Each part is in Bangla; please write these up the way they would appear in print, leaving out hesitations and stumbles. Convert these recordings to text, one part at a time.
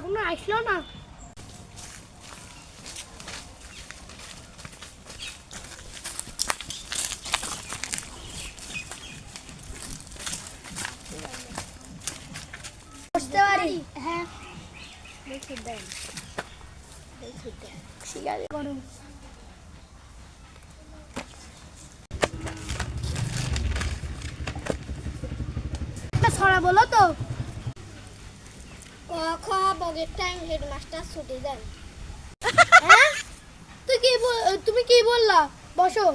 এখনো আসলো না। বসতে পারি? হ্যাঁ ঠিক আছে করো। ছড়া বলো তো। ক খ বগের টাইম হেডমাস্টার ছুটি দেন। হ্যাঁ তুমি কি বললা? বসো।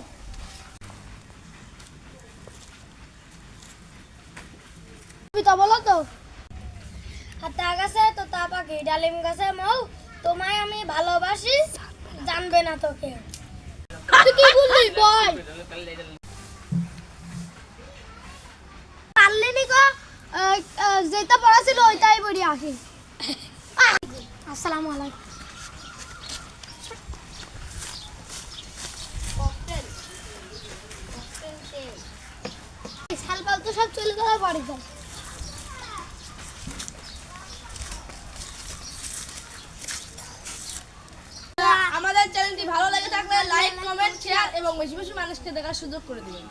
কবিতা বলো তো। হাতা গাছে তোতা পাখি ডালিম গাছে মৌ, তোমায় আমি ভালোবাসি জানবে না তোকে। তুই কি বললি বল? পারলেনি গো, যেটা পড়া ছিল ওইটাই পড়ি আসি। আসসালামু আলাইকুম। সালপাল তো সব চলে গেল বাড়ি যাও। আমাদের চ্যানেলটি ভালো লেগে থাকলে লাইক, কমেন্ট, শেয়ার এবং বেশি বেশি মানুষকে দেখার সুযোগ করে দিবেন।